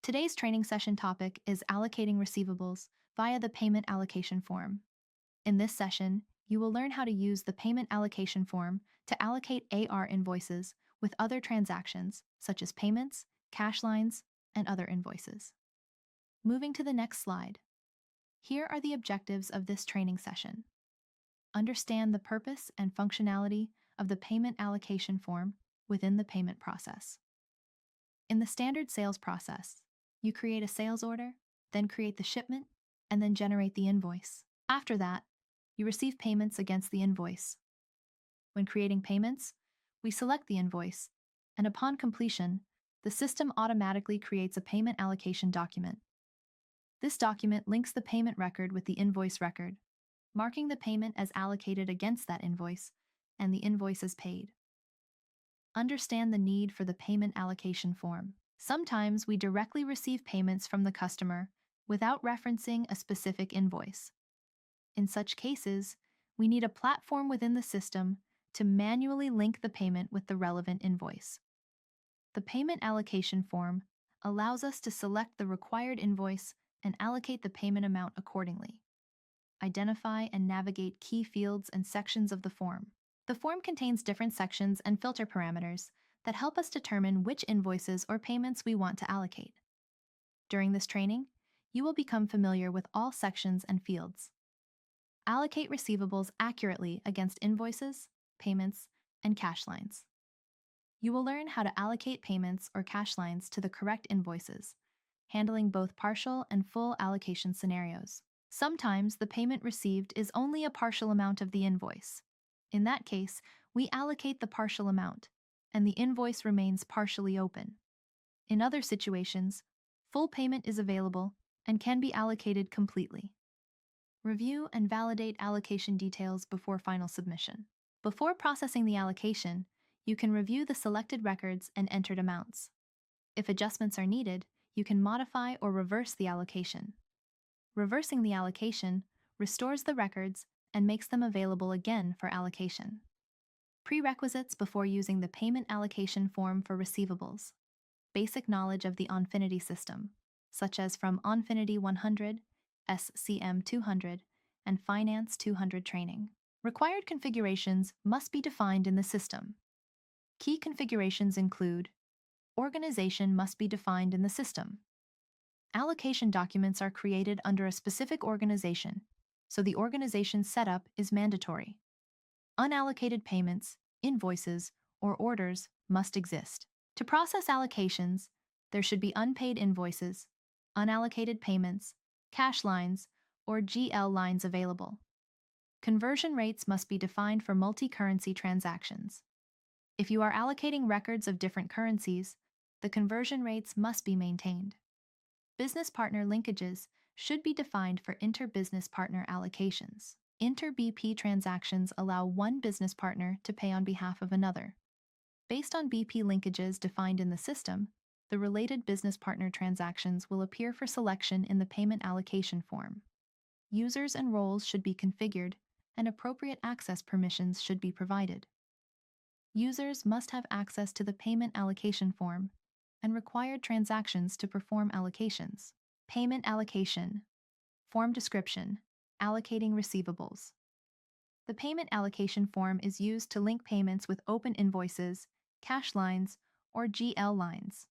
Today's training session topic is allocating receivables via the payment allocation form. In this session, you will learn how to use the payment allocation form to allocate AR invoices with other transactions, such as payments, cash lines, and other invoices. Moving to the next slide. Here are the objectives of this training session. Understand the purpose and functionality of the payment allocation form within the payment process. In the standard sales process, you create a sales order, then create the shipment, and then generate the invoice. After that, you receive payments against the invoice. When creating payments, we select the invoice, and upon completion, the system automatically creates a payment allocation document. This document links the payment record with the invoice record, marking the payment as allocated against that invoice and the invoice as paid. Understand the need for the payment allocation form. Sometimes we directly receive payments from the customer without referencing a specific invoice. In such cases, we need a platform within the system to manually link the payment with the relevant invoice. The payment allocation form allows us to select the required invoice and allocate the payment amount accordingly. Identify and navigate key fields and sections of the form. The form contains different sections and filter parameters that help us determine which invoices or payments we want to allocate. During this training, you will become familiar with all sections and fields. Allocate receivables accurately against invoices, payments, and cash lines. You will learn how to allocate payments or cash lines to the correct invoices, handling both partial and full allocation scenarios. Sometimes the payment received is only a partial amount of the invoice. In that case, we allocate the partial amount, and the invoice remains partially open. In other situations, full payment is available and can be allocated completely. Review and validate allocation details before final submission. Before processing the allocation, you can review the selected records and entered amounts. If adjustments are needed, you can modify or reverse the allocation. Reversing the allocation restores the records and makes them available again for allocation. Prerequisites before using the payment allocation form for receivables. Basic knowledge of the Onfinity system, such as from Onfinity 100, SCM 200, and Finance 200 training. Required configurations must be defined in the system. Key configurations include: organization must be defined in the system. Allocation documents are created under a specific organization, so the organization setup is mandatory. Unallocated payments, invoices, or orders must exist. To process allocations, there should be unpaid invoices, unallocated payments, cash lines, or GL lines available. Conversion rates must be defined for multi-currency transactions. If you are allocating records of different currencies, the conversion rates must be maintained. Business partner linkages should be defined for inter-business partner allocations. Inter-BP transactions allow one business partner to pay on behalf of another. Based on BP linkages defined in the system, the related business partner transactions will appear for selection in the payment allocation form. Users and roles should be configured, and appropriate access permissions should be provided. Users must have access to the payment allocation form and required transactions to perform allocations. Payment allocation. Form description. Allocating receivables. The payment allocation form is used to link payments with open invoices, cash lines, or GL lines.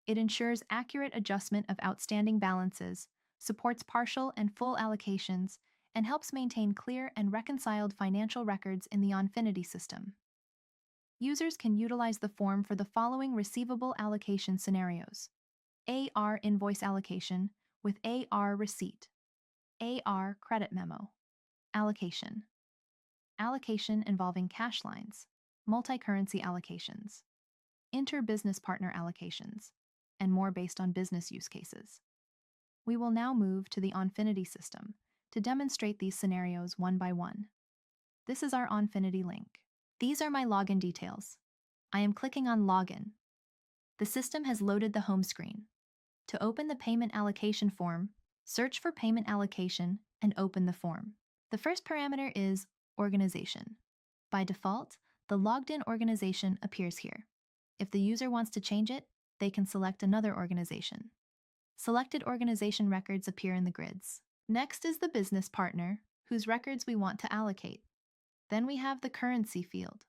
It ensures accurate adjustment of outstanding balances, supports partial and full allocations, and helps maintain clear and reconciled financial records in the Onfinity system. Users can utilize the form for the following receivable allocation scenarios: AR invoice allocation with AR receipt, AR credit memo, allocation, allocation involving cash lines, multi-currency allocations, inter-business partner allocations, and more based on business use cases. We will now move to the Onfinity system to demonstrate these scenarios one by one. This is our Onfinity link. These are my login details. I am clicking on Login. The system has loaded the home screen. To open the payment allocation form, search for payment allocation and open the form. The first parameter is organization. By default, the logged-in organization appears here. If the user wants to change it, they can select another organization. Selected organization records appear in the grids. Next is the business partner, whose records we want to allocate. Then we have the currency field.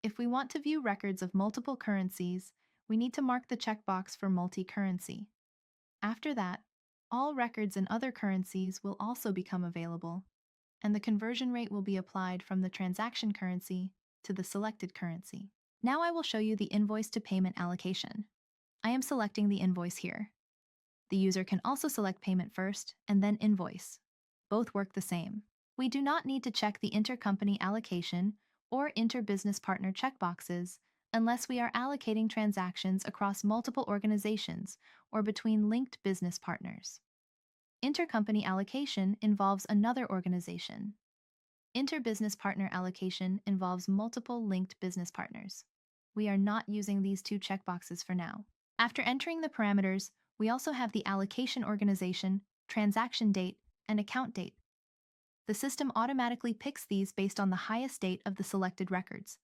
If we want to view records of multiple currencies, we need to mark the checkbox for multi-currency. After that, all records in other currencies will also become available, and the conversion rate will be applied from the transaction currency to the selected currency. Now I will show you the invoice-to-payment allocation. I am selecting the invoice here. The user can also select payment first and then invoice. Both work the same. We do not need to check the intercompany allocation or interbusiness partner checkboxes unless we are allocating transactions across multiple organizations or between linked business partners. Intercompany allocation involves another organization. Interbusiness partner allocation involves multiple linked business partners. We are not using these two checkboxes for now. After entering the parameters, we also have the allocation organization, transaction date, and account date. The system automatically picks these based on the highest date of the selected records.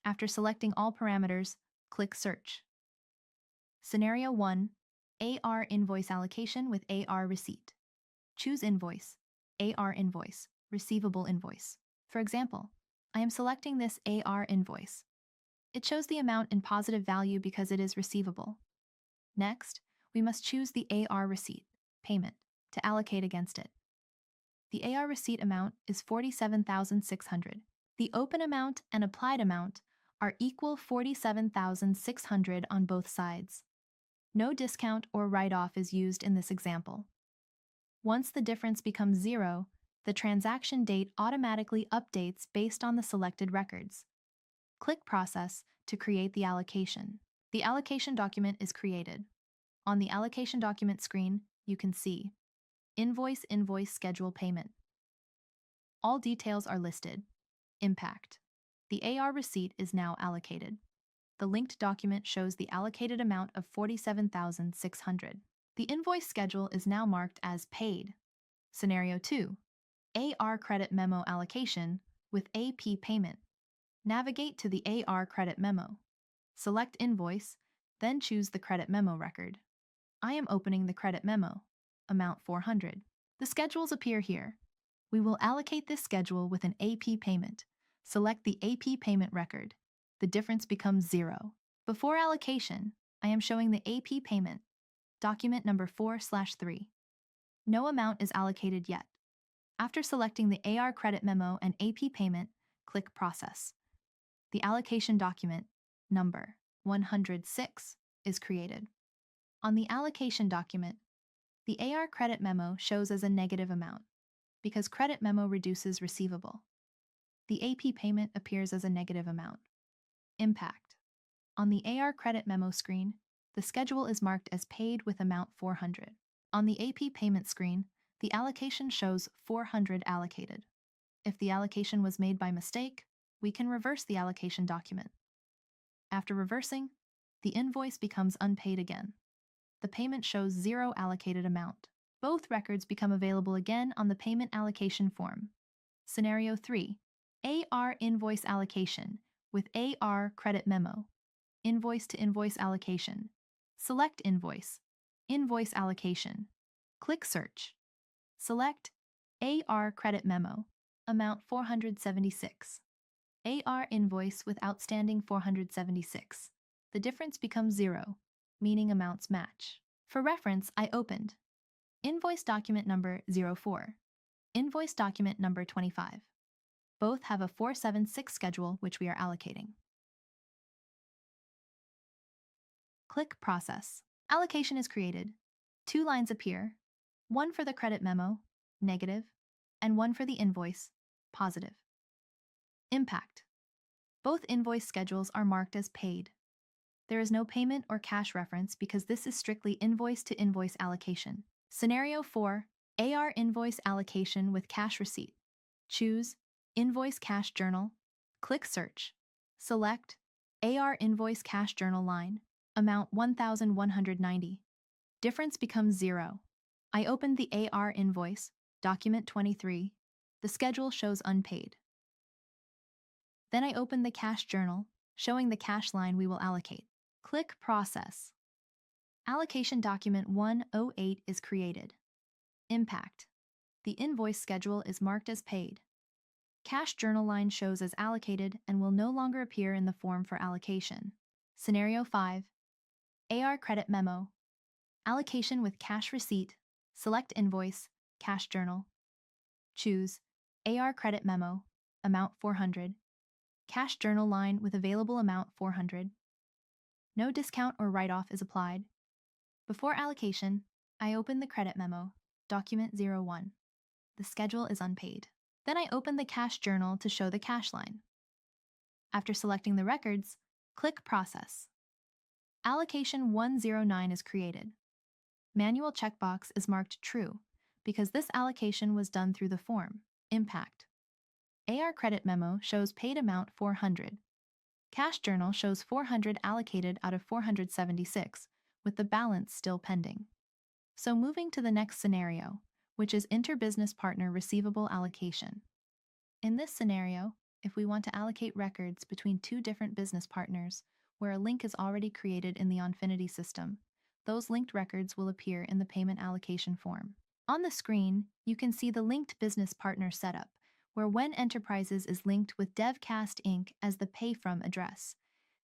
After selecting all parameters, click Search. Scenario 1. AR invoice allocation with AR receipt. Choose Invoice, AR invoice, Receivable invoice. For example, I am selecting this AR invoice. It shows the amount in positive value because it is receivable. Next, we must choose the AR receipt, payment, to allocate against it. The AR receipt amount is $47,600. The open amount and applied amount are equal $47,600 on both sides. No discount or write-off is used in this example. Once the difference becomes zero, the transaction date automatically updates based on the selected records. Click Process to create the allocation. The allocation document is created. On the allocation document screen, you can see Invoice Schedule Payment. All details are listed. Impact. The AR receipt is now allocated. The linked document shows the allocated amount of $47,600. The invoice schedule is now marked as paid. Scenario 2. AR credit memo allocation with AP payment. Navigate to the AR credit memo. Select Invoice, then choose the credit memo record. I am opening the credit memo, amount $400. The schedules appear here. We will allocate this schedule with an AP payment. Select the AP payment record. The difference becomes zero. Before allocation, I am showing the AP payment, document number 4/3. No amount is allocated yet. After selecting the AR credit memo and AP payment, click Process. The allocation document, number 106, is created. On the allocation document, the AR credit memo shows as a negative amount because credit memo reduces receivable. The AP payment appears as a negative amount. Impact. On the AR credit memo screen, the schedule is marked as paid with amount 400. On the AP payment screen, the allocation shows 400 allocated. If the allocation was made by mistake, we can reverse the allocation document. After reversing, the invoice becomes unpaid again. The payment shows zero allocated amount. Both records become available again on the payment allocation form. Scenario 3. AR invoice allocation with AR credit memo. Invoice-to-invoice allocation. Select Invoice, Invoice allocation. Click Search. Select AR credit memo, amount 476. AR invoice with outstanding 476. The difference becomes zero, meaning amounts match. For reference, I opened Invoice document number 04, Invoice document number 25. Both have a 476 schedule which we are allocating. Click Process. Allocation is created. Two lines appear, one for the credit memo, negative, and one for the invoice, positive. Impact. Both invoice schedules are marked as paid. There is no payment or cash reference because this is strictly invoice-to-invoice allocation. Scenario 4. AR invoice allocation with cash receipt. Choose Invoice Cash Journal. Click Search. Select AR invoice cash journal line, amount 1,190. Difference becomes zero. I opened the AR invoice, document 23. The schedule shows unpaid. Then I open the cash journal, showing the cash line we will allocate. Click Process. Allocation document 108 is created. Impact. The invoice schedule is marked as paid. Cash journal line shows as allocated and will no longer appear in the form for allocation. Scenario 5. AR credit memo. Allocation with cash receipt. Select invoice, cash journal. Choose AR credit memo, amount 400. Cash journal line with available amount 400. No discount or write-off is applied. Before allocation, I open the credit memo, document 01. The schedule is unpaid. Then I open the cash journal to show the cash line. After selecting the records, click Process. Allocation 109 is created. Manual checkbox is marked True because this allocation was done through the form. Impact. AR credit memo shows paid amount 400. Cash journal shows 400 allocated out of 476, with the balance still pending. So moving to the next scenario, which is interbusiness partner receivable allocation. In this scenario, if we want to allocate records between two different business partners where a link is already created in the Onfinity system, those linked records will appear in the payment allocation form. On the screen, you can see the linked business partner setup, where When Enterprises is linked with DevCast Inc. as the Pay From address.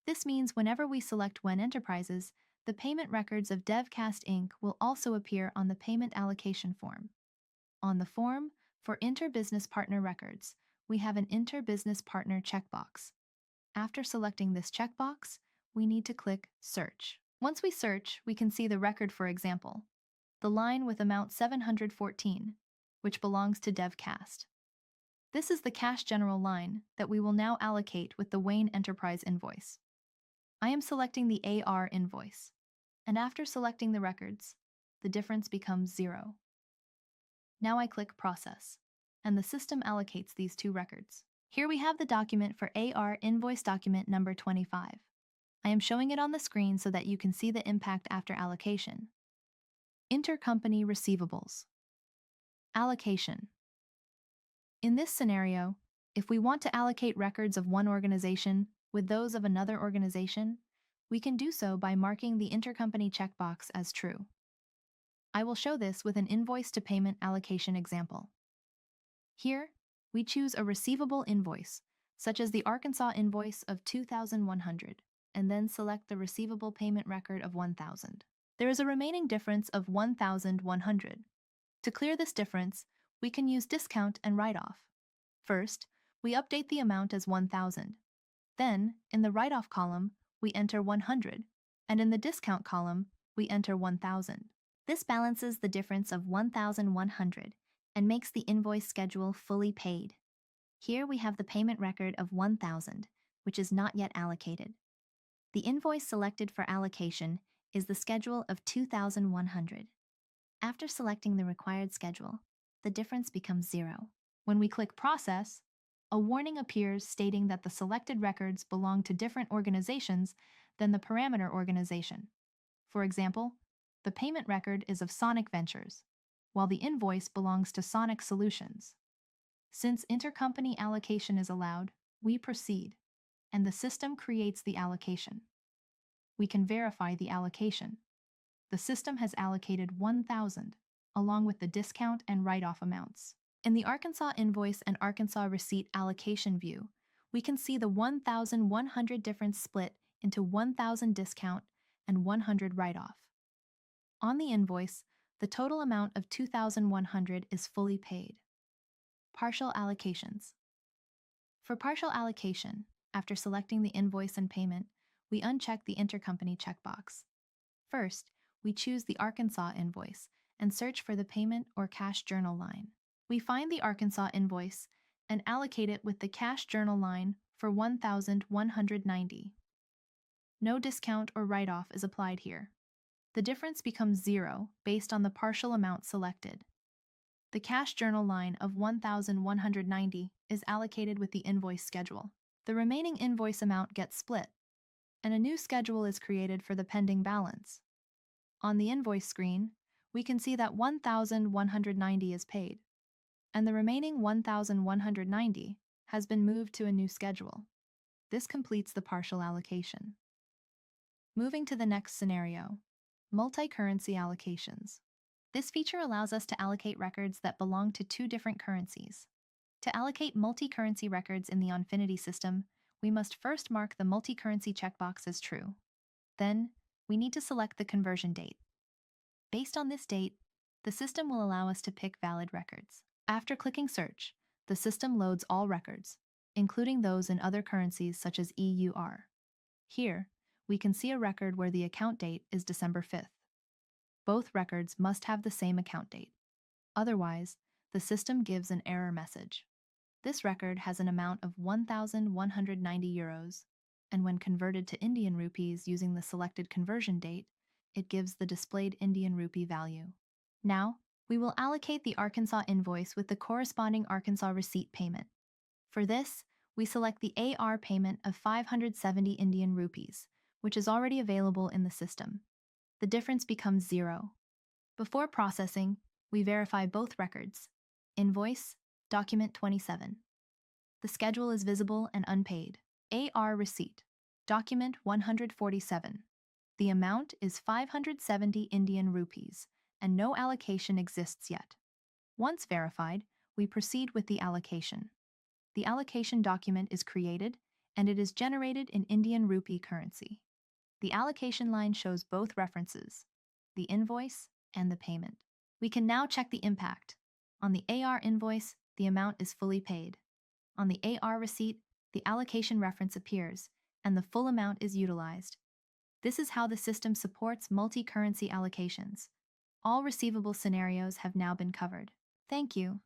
This means whenever we select When Enterprises, the payment records of DevCast Inc. will also appear on the payment allocation form. On the form, for interbusiness partner records, we have an interbusiness partner checkbox. After selecting this checkbox, we need to click Search. Once we search, we can see the record, for example, the line with amount 714, which belongs to DevCast. This is the cash general line that we will now allocate with the Wayne Enterprise invoice. I am selecting the AR invoice, and after selecting the records, the difference becomes 0. Now I click Process, and the system allocates these two records. Here we have the document for AR invoice document number 25. I am showing it on the screen so that you can see the impact after allocation. Intercompany receivables. Allocation. In this scenario, if we want to allocate records of one organization with those of another organization, we can do so by marking the intercompany checkbox as true. I will show this with an invoice-to-payment allocation example. Here, we choose a receivable invoice, such as the Arkansas invoice of $2,100, and then select the receivable payment record of $1,000. There is a remaining difference of $1,100. To clear this difference, we can use discount and write-off. First, we update the amount as $1,000. Then, in the write-off column, we enter $100, and in the discount column, we enter $1,000. This balances the difference of $1,100 and makes the invoice schedule fully paid. Here we have the payment record of $1,000, which is not yet allocated. The invoice selected for allocation is the schedule of $2,100. After selecting the required schedule, the difference becomes 0. When we click Process, a warning appears stating that the selected records belong to different organizations than the parameter organization. For example, the payment record is of Sonic Ventures, while the invoice belongs to Sonic Solutions. Since intercompany allocation is allowed, we proceed, and the system creates the allocation. We can verify the allocation. The system has allocated $1,000, along with the discount and write-off amounts. In the Arkansas invoice and Arkansas receipt allocation view, we can see the $1,100 difference split into $1,000 discount and $100 write-off. On the invoice, the total amount of $2,100 is fully paid. Partial allocations. For partial allocation, after selecting the invoice and payment, we uncheck the intercompany checkbox. First, we choose the Arkansas invoice and search for the payment or cash journal line. We find the Arkansas invoice and allocate it with the cash journal line for $1,190. No discount or write-off is applied here. The difference becomes 0 based on the partial amount selected. The cash journal line of $1,190 is allocated with the invoice schedule. The remaining invoice amount gets split, and a new schedule is created for the pending balance. On the invoice screen, we can see that $1,190 is paid, and the remaining $1,190 has been moved to a new schedule. This completes the partial allocation. Moving to the next scenario, Multi-currency allocations. This feature allows us to allocate records that belong to two different currencies. To allocate multi-currency records in the Onfinity system, we must first mark the multi-currency checkbox as true. Then, we need to select the conversion date. Based on this date, the system will allow us to pick valid records. After clicking Search, the system loads all records, including those in other currencies such as EUR. Here, we can see a record where the account date is December 5th. Both records must have the same account date. Otherwise, the system gives an error message. This record has an amount of 1,190 euros, and when converted to Indian rupees using the selected conversion date, it gives the displayed Indian rupee value. Now, we will allocate the Arkansas invoice with the corresponding Arkansas receipt payment. For this, we select the AR payment of 570 Indian rupees, which is already available in the system. The difference becomes 0. Before processing, we verify both records. Invoice, document 27. The schedule is visible and unpaid. AR receipt, document 147. The amount is 570 Indian rupees, and no allocation exists yet. Once verified, we proceed with the allocation. The allocation document is created, and it is generated in Indian rupee currency. The allocation line shows both references, the invoice and the payment. We can now check the impact. On the AR invoice, the amount is fully paid. On the AR receipt, the allocation reference appears, and the full amount is utilized. This is how the system supports multi-currency allocations. All receivable scenarios have now been covered. Thank you.